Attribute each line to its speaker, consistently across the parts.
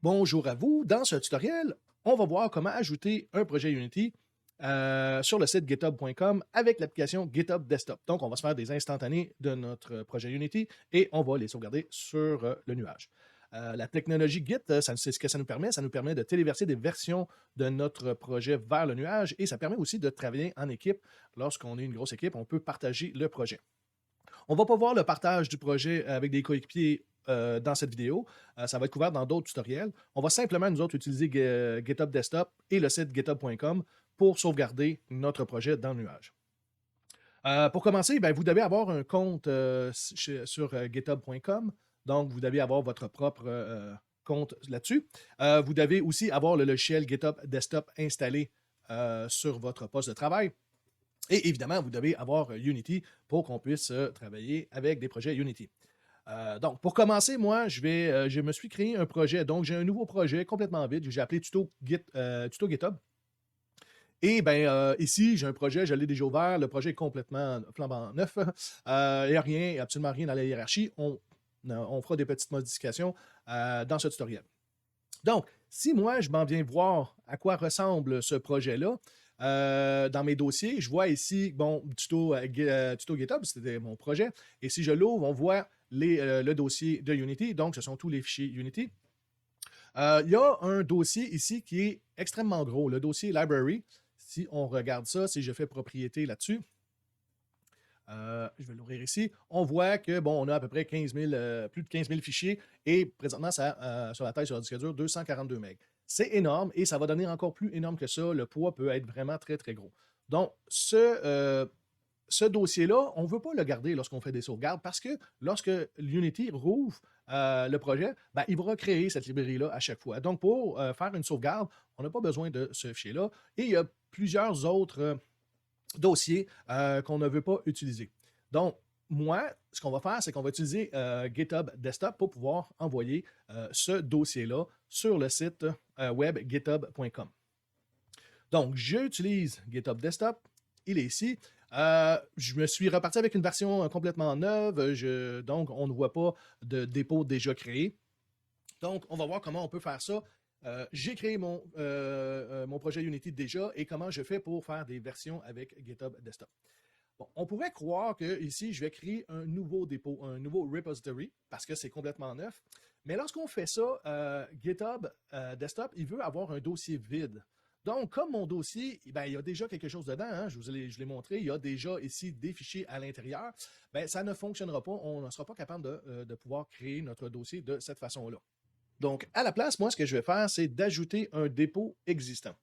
Speaker 1: Bonjour à vous. Dans ce tutoriel, on va voir comment ajouter un projet Unity sur le site github.com avec l'application GitHub Desktop. Donc, on va se faire des instantanés de notre projet Unity et on va les sauvegarder sur le nuage. La technologie Git, c'est ce que ça nous permet. Ça nous permet de téléverser des versions de notre projet vers le nuage et ça permet aussi de travailler en équipe. Lorsqu'on est une grosse équipe, on peut partager le projet. On ne va pas voir le partage du projet avec des coéquipiers dans cette vidéo. Ça va être couvert dans d'autres tutoriels. On va simplement, nous autres, utiliser GitHub Desktop et le site github.com pour sauvegarder notre projet dans le nuage. Pour commencer, ben, vous devez avoir un compte sur github.com. Donc, vous devez avoir votre propre compte là-dessus. Vous devez aussi avoir le logiciel GitHub Desktop installé sur votre poste de travail. Et évidemment, vous devez avoir Unity pour qu'on puisse travailler avec des projets Unity. Donc, pour commencer, moi, je me suis créé un projet. Donc, j'ai un nouveau projet complètement vide que j'ai appelé Tuto GitHub. Et bien, ici, j'ai un projet, je l'ai déjà ouvert. Le projet est complètement flambant neuf. Il n'y a rien, absolument rien dans la hiérarchie. On fera des petites modifications dans ce tutoriel. Donc, si moi, je m'en viens voir à quoi ressemble ce projet-là, dans mes dossiers, je vois ici, bon, tuto GitHub, c'était mon projet. Et si je l'ouvre, on voit le dossier de Unity. Donc, ce sont tous les fichiers Unity. Il y a un dossier ici qui est extrêmement gros, le dossier Library. Si on regarde ça, si je fais propriété là-dessus, je vais l'ouvrir ici. On voit que, bon, on a à peu près 15 000, plus de 15 000 fichiers et présentement, ça, sur la taille sur le disque dur, 242 MB. C'est énorme et ça va devenir encore plus énorme que ça. Le poids peut être vraiment très, très gros. Donc, ce dossier-là, on ne veut pas le garder lorsqu'on fait des sauvegardes parce que lorsque l'Unity rouvre le projet, ben, il va recréer cette librairie-là à chaque fois. Donc, pour faire une sauvegarde, on n'a pas besoin de ce fichier-là. Et il y a plusieurs autres dossiers qu'on ne veut pas utiliser. Donc, moi, ce qu'on va faire, c'est qu'on va utiliser GitHub Desktop pour pouvoir envoyer ce dossier-là sur le site web github.com. Donc, j'utilise GitHub Desktop. Il est ici. Je me suis reparti avec une version complètement neuve. Donc, on ne voit pas de dépôt déjà créé. Donc, on va voir comment on peut faire ça. J'ai créé mon projet Unity déjà et comment je fais pour faire des versions avec GitHub Desktop. Bon, on pourrait croire que ici, je vais créer un nouveau dépôt, un nouveau repository, parce que c'est complètement neuf. Mais lorsqu'on fait ça, GitHub Desktop, il veut avoir un dossier vide. Donc, comme mon dossier, ben, il y a déjà quelque chose dedans, hein, je l'ai montré, il y a déjà ici des fichiers à l'intérieur, ben, ça ne fonctionnera pas, on ne sera pas capable de pouvoir créer notre dossier de cette façon-là. Donc, à la place, moi, ce que je vais faire, c'est d'ajouter un dépôt existant.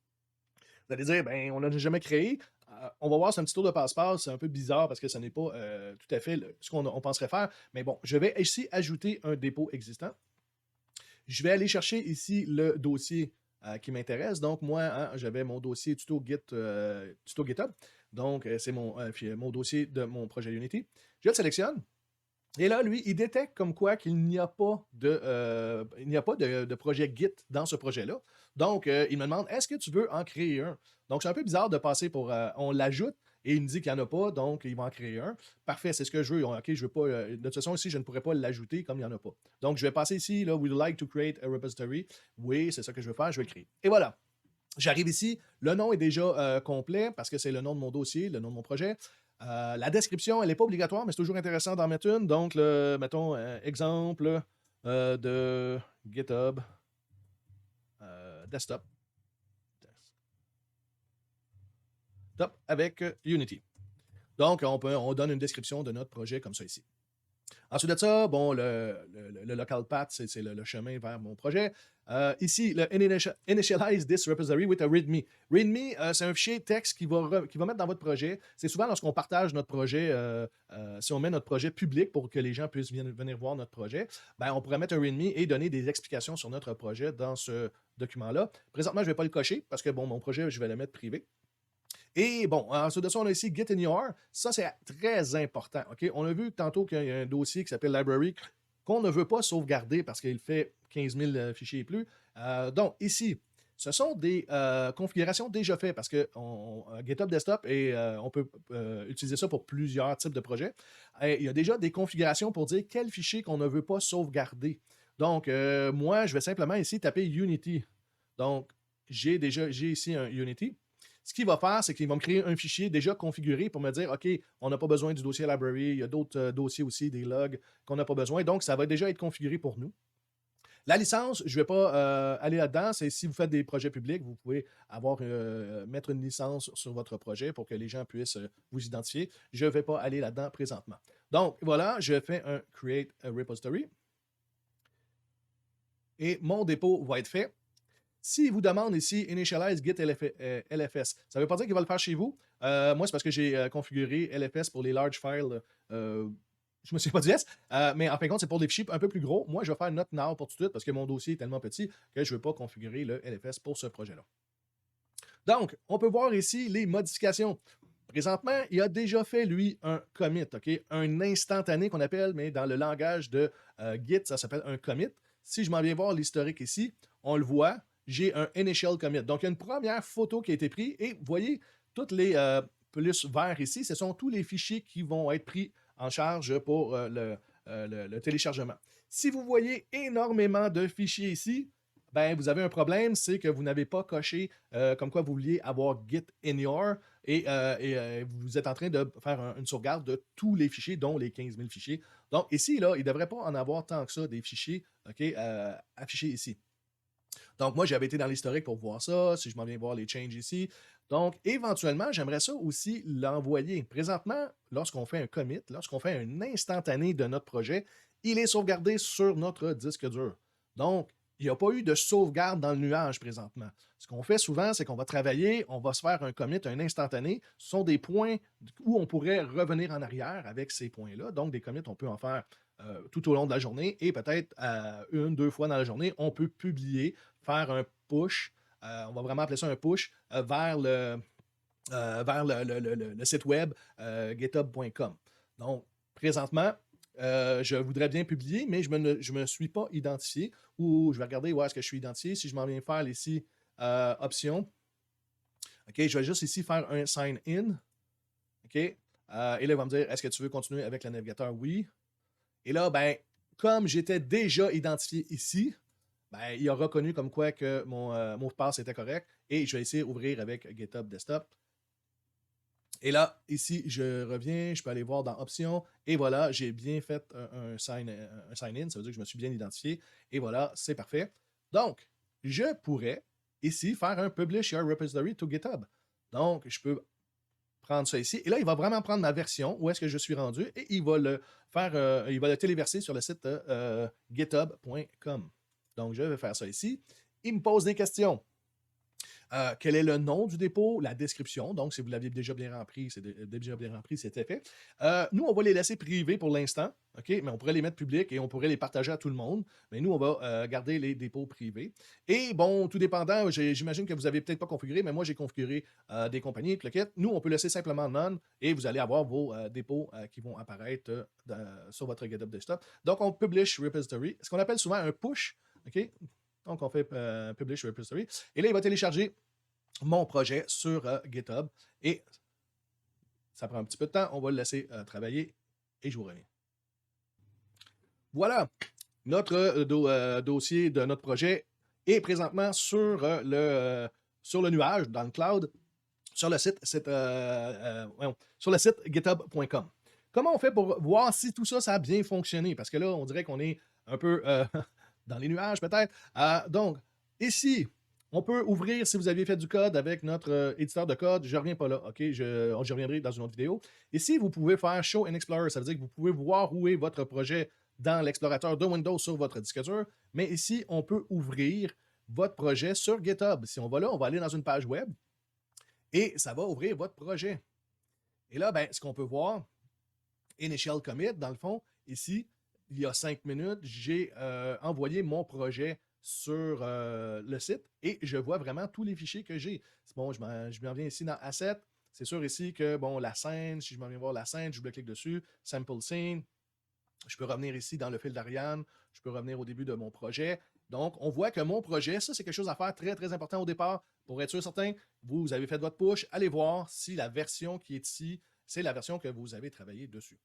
Speaker 1: Vous allez dire, ben, on n'a jamais créé. On va voir, c'est un petit tour de passe-passe. C'est un peu bizarre parce que ce n'est pas tout à fait ce qu'on penserait faire. Mais bon, je vais ici ajouter un dépôt existant. Je vais aller chercher ici le dossier qui m'intéresse. Donc, moi, hein, j'avais mon dossier tuto GitHub. Donc, c'est mon dossier de mon projet Unity. Je le sélectionne. Et là, lui, il détecte comme quoi qu'il n'y a pas de projet Git dans ce projet-là. Donc, il me demande, est-ce que tu veux en créer un? Donc, c'est un peu bizarre de passer pour, on l'ajoute et il me dit qu'il n'y en a pas, donc il va en créer un. Parfait, c'est ce que je veux. OK, je veux pas, de toute façon, ici, je ne pourrais pas l'ajouter comme il n'y en a pas. Donc, je vais passer ici, là, would you like to create a repository? Oui, c'est ça que je veux faire, je vais le créer. Et voilà. J'arrive ici, le nom est déjà complet parce que c'est le nom de mon dossier, le nom de mon projet. La description, elle n'est pas obligatoire, mais c'est toujours intéressant d'en mettre une. Donc, mettons, exemple de GitHub Desktop. Desktop avec Unity. Donc, on donne une description de notre projet comme ça ici. Ensuite de ça, bon, le local path, c'est le chemin vers mon projet. Ici, le initialize this repository with a README. README, c'est un fichier texte qui va mettre dans votre projet. C'est souvent lorsqu'on partage notre projet, si on met notre projet public pour que les gens puissent venir voir notre projet, ben, on pourrait mettre un README et donner des explications sur notre projet dans ce document-là. Présentement, je ne vais pas le cocher parce que bon, mon projet, je vais le mettre privé. Et bon, ensuite de ça, on a ici Get in Your. Ça, c'est très important. OK? On a vu tantôt qu'il y a un dossier qui s'appelle Library qu'on ne veut pas sauvegarder parce qu'il fait 15 000 fichiers et plus. Donc, ici, ce sont des configurations déjà faites parce que GitHub Desktop, et on peut utiliser ça pour plusieurs types de projets. Et il y a déjà des configurations pour dire quel fichier qu'on ne veut pas sauvegarder. Donc, moi, je vais simplement ici taper Unity. Donc, j'ai ici un Unity. Ce qu'il va faire, c'est qu'il va me créer un fichier déjà configuré pour me dire, OK, on n'a pas besoin du dossier library, il y a d'autres dossiers aussi, des logs qu'on n'a pas besoin. Donc, ça va déjà être configuré pour nous. La licence, je ne vais pas aller là-dedans. C'est si vous faites des projets publics, vous pouvez mettre une licence sur votre projet pour que les gens puissent vous identifier. Je ne vais pas aller là-dedans présentement. Donc, voilà, je fais un Create a Repository. Et mon dépôt va être fait. S'il vous demande ici Initialize Git LFS, ça ne veut pas dire qu'il va le faire chez vous. Moi, c'est parce que j'ai configuré LFS pour les large files. Je me souviens pas du S, mais en fin de compte, c'est pour des fichiers un peu plus gros. Moi, je vais faire Not Now pour tout de suite parce que mon dossier est tellement petit que je ne veux pas configurer le LFS pour ce projet-là. Donc, on peut voir ici les modifications. Présentement, il a déjà fait, lui, un commit, OK? Un instantané qu'on appelle, mais dans le langage de Git, ça s'appelle un commit. Si je m'en viens voir l'historique ici, on le voit, j'ai un initial commit. Donc, il y a une première photo qui a été prise et vous voyez, toutes les plus verts ici, ce sont tous les fichiers qui vont être pris en charge pour le téléchargement. Si vous voyez énormément de fichiers ici, ben, vous avez un problème, c'est que vous n'avez pas coché comme quoi vous vouliez avoir Git in your et vous êtes en train de faire une sauvegarde de tous les fichiers, dont les 15 000 fichiers. Donc, ici, là, il ne devrait pas en avoir tant que ça des fichiers affichés ici. Donc, moi, j'avais été dans l'historique pour voir ça, si je m'en viens voir les changes ici. Donc, éventuellement, j'aimerais ça aussi l'envoyer. Présentement, lorsqu'on fait un commit, lorsqu'on fait un instantané de notre projet, il est sauvegardé sur notre disque dur. Donc, il n'y a pas eu de sauvegarde dans le nuage présentement. Ce qu'on fait souvent, c'est qu'on va travailler, on va se faire un commit, un instantané. Ce sont des points où on pourrait revenir en arrière avec ces points-là. Donc, des commits, on peut en faire tout au long de la journée et peut-être une, deux fois dans la journée, on peut publier, faire un push. On va vraiment appeler ça un push vers le site web github.com. Donc, présentement, je voudrais bien publier, mais je me suis pas identifié. Ou je vais regarder où est-ce que je suis identifié. Si je m'en viens faire ici, option. OK, je vais juste ici faire un sign in. OK. Et là, il va me dire, est-ce que tu veux continuer avec le navigateur? Oui. Et là, ben, comme j'étais déjà identifié ici, ben, il a reconnu comme quoi que mon mot de passe était correct. Et je vais essayer d'ouvrir avec GitHub Desktop. Et là, ici, je reviens, je peux aller voir dans Options, et voilà, j'ai bien fait un sign-in, ça veut dire que je me suis bien identifié, et voilà, c'est parfait. Donc, je pourrais ici faire un Publish Your Repository to GitHub. Donc, je peux prendre ça ici, et là, il va vraiment prendre ma version, où est-ce que je suis rendu, et il va le faire, il va le téléverser sur le site github.com. Donc, je vais faire ça ici. Il me pose des questions. Quel est le nom du dépôt, la description. Donc, si vous l'aviez déjà bien rempli, c'était fait. Nous, on va les laisser privés pour l'instant, OK? Mais on pourrait les mettre publics et on pourrait les partager à tout le monde. Mais nous, on va garder les dépôts privés. Et bon, tout dépendant, j'imagine que vous n'avez peut-être pas configuré, mais moi, j'ai configuré des compagnies, Nous, on peut laisser simplement none et vous allez avoir vos dépôts qui vont apparaître sur votre GitHub Desktop. Donc, on publish repository, ce qu'on appelle souvent un push, OK? Donc, on fait Publish Repository. Et là, il va télécharger mon projet sur GitHub. Et ça prend un petit peu de temps. On va le laisser travailler et je vous reviens. Voilà. Notre dossier de notre projet est présentement sur le nuage, dans le cloud, sur le site github.com. Comment on fait pour voir si tout ça, ça a bien fonctionné? Parce que là, on dirait qu'on est un peu dans les nuages peut-être. Donc, ici, on peut ouvrir, si vous aviez fait du code avec notre éditeur de code, je ne reviens pas là, OK? Je reviendrai dans une autre vidéo. Ici, vous pouvez faire Show in Explorer, ça veut dire que vous pouvez voir où est votre projet dans l'explorateur de Windows sur votre disque dur. Mais ici, on peut ouvrir votre projet sur GitHub. Si on va là, on va aller dans une page web et ça va ouvrir votre projet. Et là, ben, ce qu'on peut voir, Initial Commit, dans le fond, ici, il y a 5 minutes, j'ai envoyé mon projet sur le site et je vois vraiment tous les fichiers que j'ai. Bon, je m'en viens ici dans Asset. C'est sûr ici que, bon, la scène, si je m'en viens voir la scène, je double-clique dessus, Sample Scene. Je peux revenir ici dans le fil d'Ariane. Je peux revenir au début de mon projet. Donc, on voit que mon projet, ça, c'est quelque chose à faire très, très important au départ. Pour être sûr certain, vous avez fait votre push. Allez voir si la version qui est ici, c'est la version que vous avez travaillé dessus.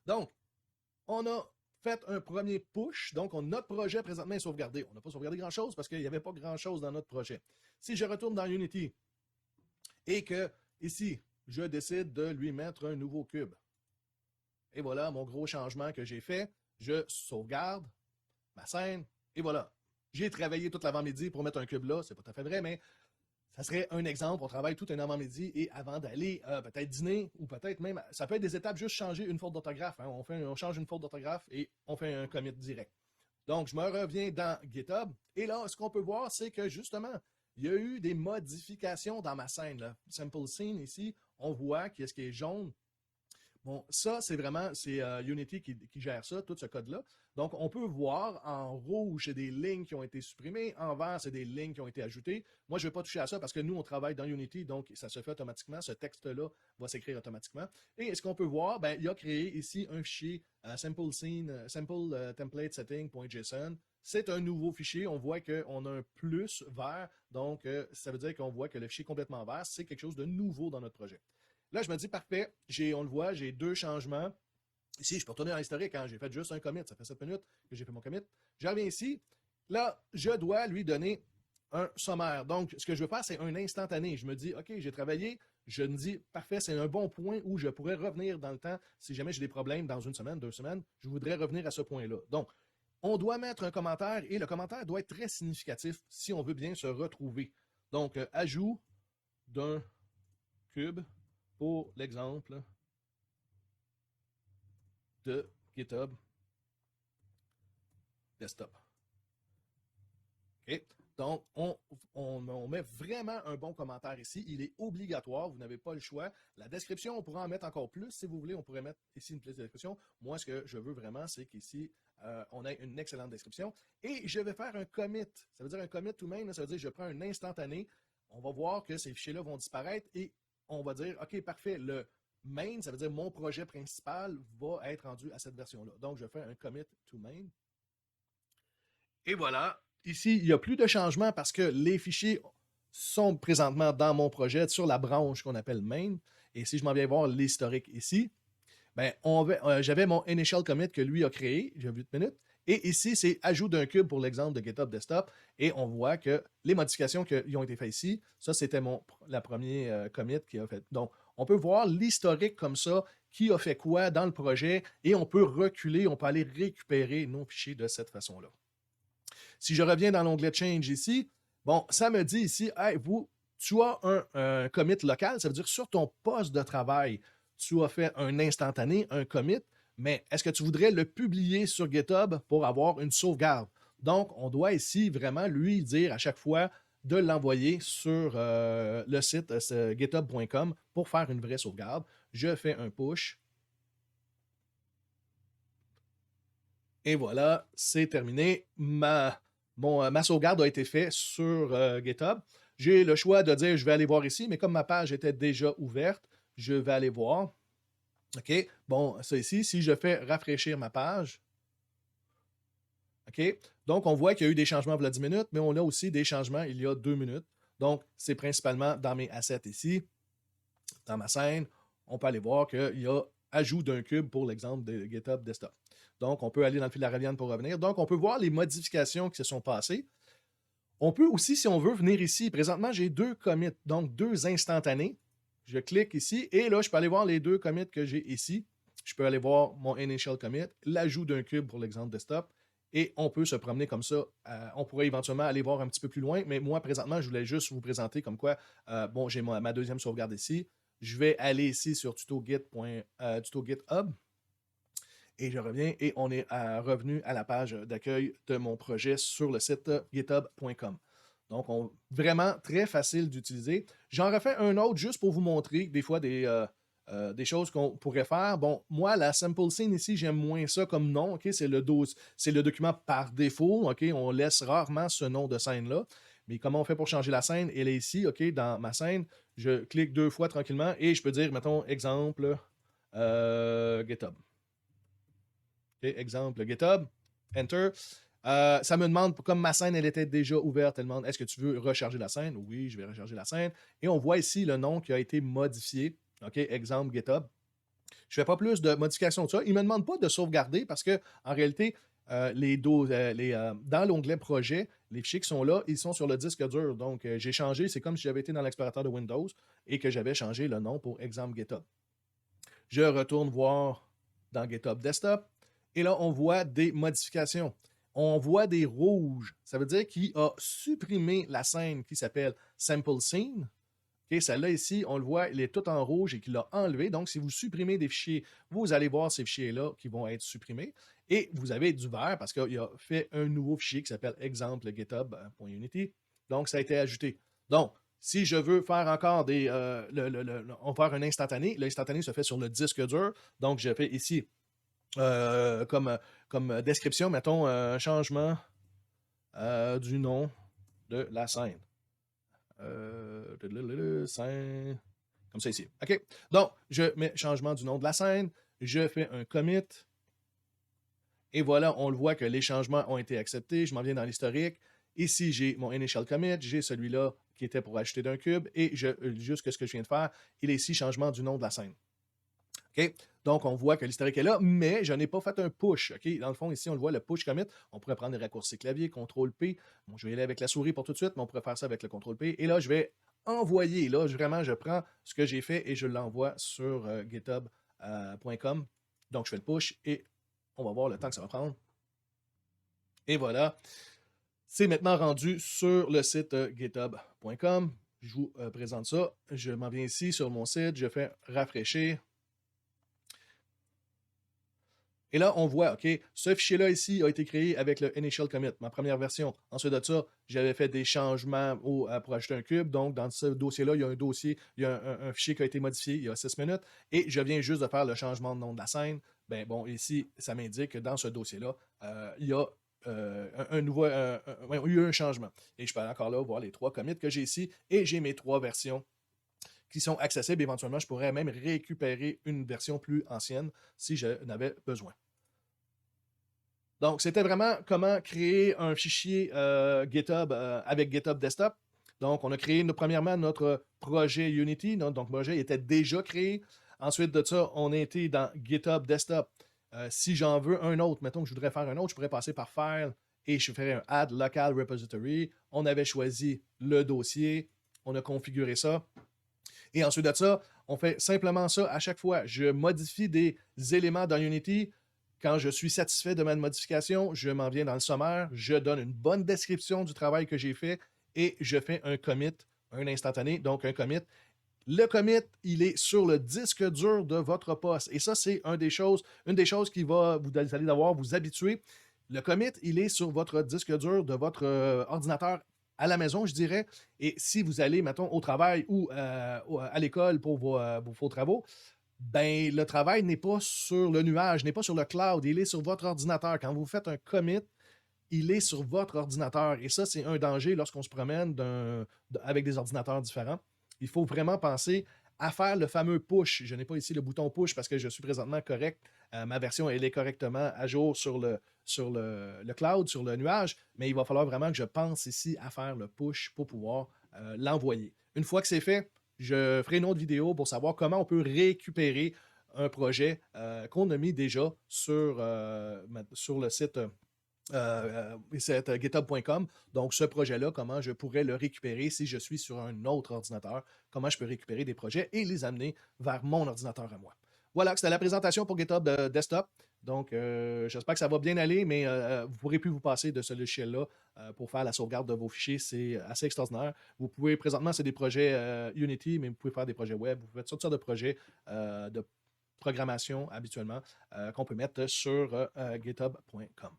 Speaker 1: Donc, on a fait un premier push. Donc, notre projet présentement est sauvegardé. On n'a pas sauvegardé grand-chose parce qu'il n'y avait pas grand-chose dans notre projet. Si je retourne dans Unity et que, ici, je décide de lui mettre un nouveau cube. Et voilà mon gros changement que j'ai fait. Je sauvegarde ma scène et voilà. J'ai travaillé toute l'avant-midi pour mettre un cube là. C'est pas tout à fait vrai, mais ça serait un exemple. On travaille tout un avant-midi et avant d'aller peut-être dîner ou peut-être même, ça peut être des étapes, juste changer une faute d'orthographe. Hein. On change une faute d'orthographe et on fait un commit direct. Donc, je me reviens dans GitHub et là, ce qu'on peut voir, c'est que justement, il y a eu des modifications dans ma scène. Là. Simple Scene ici, on voit qu'est-ce qui est jaune. Bon, ça, c'est vraiment, c'est Unity qui gère ça, tout ce code-là. Donc, on peut voir en rouge, c'est des lignes qui ont été supprimées. En vert, c'est des lignes qui ont été ajoutées. Moi, je ne vais pas toucher à ça parce que nous, on travaille dans Unity, donc ça se fait automatiquement. Ce texte-là va s'écrire automatiquement. Et ce qu'on peut voir, ben, il a créé ici un fichier sample template setting.json. C'est un nouveau fichier. On voit qu'on a un plus vert. Donc, ça veut dire qu'on voit que le fichier complètement vert, c'est quelque chose de nouveau dans notre projet. Là, je me dis, parfait, on le voit, j'ai 2 changements. Ici, je peux retourner dans l'historique, hein, j'ai fait juste un commit, ça fait 7 minutes que j'ai fait mon commit. Je reviens ici. Là, je dois lui donner un sommaire. Donc, ce que je veux faire, c'est un instantané. Je me dis, OK, j'ai travaillé. Je me dis, parfait, c'est un bon point où je pourrais revenir dans le temps. Si jamais j'ai des problèmes dans 1 semaine, 2 semaines, je voudrais revenir à ce point-là. Donc, on doit mettre un commentaire et le commentaire doit être très significatif si on veut bien se retrouver. Donc, ajout d'un cube pour l'exemple de GitHub Desktop. OK? Donc, on met vraiment un bon commentaire ici. Il est obligatoire, vous n'avez pas le choix. La description, on pourra en mettre encore plus. Si vous voulez, on pourrait mettre ici une plus de description. Moi, ce que je veux vraiment, c'est qu'ici, on ait une excellente description. Et je vais faire un commit. Ça veut dire un commit tout de même, ça veut dire que je prends un instantané. On va voir que ces fichiers-là vont disparaître et on va dire, OK, parfait, le main, ça veut dire mon projet principal va être rendu à cette version-là. Donc, je fais un commit to main. Et voilà. Ici, il n'y a plus de changement parce que les fichiers sont présentement dans mon projet sur la branche qu'on appelle main. Et si je m'en viens voir l'historique ici, ben, j'avais mon initial commit que lui a créé, j'ai 8 minutes. Et ici, c'est ajout d'un cube pour l'exemple de GitHub Desktop. Et on voit que les modifications qui ont été faites ici, ça, c'était la première commit qui a fait. Donc, on peut voir l'historique comme ça, qui a fait quoi dans le projet, et on peut reculer, on peut aller récupérer nos fichiers de cette façon-là. Si je reviens dans l'onglet Change ici, bon, ça me dit ici, hey, tu as un commit local, ça veut dire sur ton poste de travail, tu as fait un instantané, un commit, mais est-ce que tu voudrais le publier sur GitHub pour avoir une sauvegarde? Donc, on doit ici vraiment lui dire à chaque fois de l'envoyer sur le site github.com pour faire une vraie sauvegarde. Je fais un push. Et voilà, c'est terminé. Ma sauvegarde a été faite sur GitHub. J'ai le choix de dire je vais aller voir ici, mais comme ma page était déjà ouverte, je vais aller voir. OK, bon, ça ici, si je fais rafraîchir ma page, OK, donc on voit qu'il y a eu des changements il y a 10 minutes, mais on a aussi des changements il y a 2 minutes. Donc, c'est principalement dans mes assets ici, dans ma scène, on peut aller voir qu'il y a ajout d'un cube pour l'exemple de GitHub Desktop. Donc, on peut aller dans le fil Laravel pour revenir. Donc, on peut voir les modifications qui se sont passées. On peut aussi, si on veut, venir ici. Présentement, j'ai 2 commits, donc 2 instantanés. Je clique ici et là, je peux aller voir les 2 commits que j'ai ici. Je peux aller voir mon initial commit, l'ajout d'un cube pour l'exemple desktop et on peut se promener comme ça. On pourrait éventuellement aller voir un petit peu plus loin, mais moi, présentement, je voulais juste vous présenter comme quoi, bon, j'ai ma deuxième sauvegarde ici. Je vais aller ici sur tuto GitHub et je reviens et on est revenu à la page d'accueil de mon projet sur le site github.com. Donc, vraiment très facile d'utiliser. J'en refais un autre juste pour vous montrer des fois des choses qu'on pourrait faire. Bon, moi, la sample scene ici, j'aime moins ça comme nom. OK? C'est le document par défaut. OK? On laisse rarement ce nom de scène-là. Mais comment on fait pour changer la scène? Elle est ici, OK? Dans ma scène, je clique 2 fois tranquillement et je peux dire, mettons, exemple, GitHub. Okay, exemple, GitHub, Enter. Ça me demande, comme ma scène, elle était déjà ouverte, elle demande, est-ce que tu veux recharger la scène? Oui, je vais recharger la scène. Et on voit ici le nom qui a été modifié. OK, exemple, GitHub. Je ne fais pas plus de modifications de ça. Il ne me demande pas de sauvegarder parce que en réalité, dans l'onglet projet, les fichiers qui sont là, ils sont sur le disque dur. Donc, j'ai changé, c'est comme si j'avais été dans l'explorateur de Windows et que j'avais changé le nom pour exemple GitHub. Je retourne voir dans GitHub Desktop et là, on voit des modifications. On voit des rouges. Ça veut dire qu'il a supprimé la scène qui s'appelle Sample Scene. OK, celle-là ici, on le voit, il est tout en rouge et qu'il l'a enlevé. Donc, si vous supprimez des fichiers, vous allez voir ces fichiers-là qui vont être supprimés. Et vous avez du vert parce qu'il a fait un nouveau fichier qui s'appelle exemple github.unity. Donc, ça a été ajouté. Donc, si je veux faire encore on va faire un instantané. L'instantané se fait sur le disque dur. Donc, je fais ici comme description, mettons, un changement du nom de la scène. Scène. Comme ça ici. OK. Donc, je mets changement du nom de la scène. Je fais un commit. Et voilà, on le voit que les changements ont été acceptés. Je m'en viens dans l'historique. Ici, j'ai mon initial commit. J'ai celui-là qui était pour ajouter d'un cube. Et juste ce que je viens de faire, il est ici changement du nom de la scène. OK? Donc, on voit que l'historique est là, mais je n'ai pas fait un push. OK? Dans le fond, ici, on le voit, le push commit. On pourrait prendre des raccourcis clavier, CTRL-P. Bon, je vais y aller avec la souris pour tout de suite, mais on pourrait faire ça avec le CTRL-P. Et là, je vais envoyer. Là, vraiment, je prends ce que j'ai fait et je l'envoie sur github.com. Donc, je fais le push et on va voir le temps que ça va prendre. Et voilà. C'est maintenant rendu sur le site github.com. Je vous présente ça. Je m'en viens ici sur mon site. Je fais rafraîchir. Et là, on voit, OK, ce fichier-là ici a été créé avec le initial commit, ma première version. Ensuite de ça, j'avais fait des changements pour ajouter un cube. Donc, dans ce dossier-là, il y a un dossier, il y a un fichier qui a été modifié il y a 6 minutes. Et je viens juste de faire le changement de nom de la scène. Ben bon, ici, ça m'indique que dans ce dossier-là, il y a il y a eu un changement. Et je peux encore là voir les 3 commits que j'ai ici. Et j'ai mes 3 versions qui sont accessibles. Éventuellement, je pourrais même récupérer une version plus ancienne si je n'avais besoin. Donc, c'était vraiment comment créer un fichier GitHub avec GitHub Desktop. Donc, on a créé premièrement notre projet Unity. Donc, le projet était déjà créé. Ensuite de ça, on a été dans GitHub Desktop. Si j'en veux un autre, mettons que je voudrais faire un autre, je pourrais passer par File et je ferais un Add Local Repository. On avait choisi le dossier. On a configuré ça. Et ensuite de ça, on fait simplement ça à chaque fois. Je modifie des éléments dans Unity. Quand je suis satisfait de ma modification, je m'en viens dans le sommaire, je donne une bonne description du travail que j'ai fait et je fais un commit, un instantané, donc un commit. Le commit, il est sur le disque dur de votre poste. Et ça, c'est une des choses qui va, vous allez devoir vous habituer. Le commit, il est sur votre disque dur de votre ordinateur à la maison, je dirais. Et si vous allez, mettons, au travail ou à l'école pour vos travaux, ben, le travail n'est pas sur le nuage, n'est pas sur le cloud, il est sur votre ordinateur. Quand vous faites un commit, il est sur votre ordinateur. Et ça, c'est un danger lorsqu'on se promène avec des ordinateurs différents. Il faut vraiment penser à faire le fameux push. Je n'ai pas ici le bouton push parce que je suis présentement correct. Ma version, elle est correctement à jour sur le cloud, sur le nuage, mais il va falloir vraiment que je pense ici à faire le push pour pouvoir l'envoyer. Une fois que c'est fait, je ferai une autre vidéo pour savoir comment on peut récupérer un projet qu'on a mis déjà sur le site github.com. Donc, ce projet-là, comment je pourrais le récupérer si je suis sur un autre ordinateur, comment je peux récupérer des projets et les amener vers mon ordinateur à moi. Voilà, c'était la présentation pour GitHub Desktop. Donc, j'espère que ça va bien aller, mais vous ne pourrez plus vous passer de ce logiciel-là pour faire la sauvegarde de vos fichiers. C'est assez extraordinaire. Vous pouvez, présentement, c'est des projets Unity, mais vous pouvez faire des projets web. Vous faites toutes sortes de projets de programmation habituellement qu'on peut mettre sur github.com.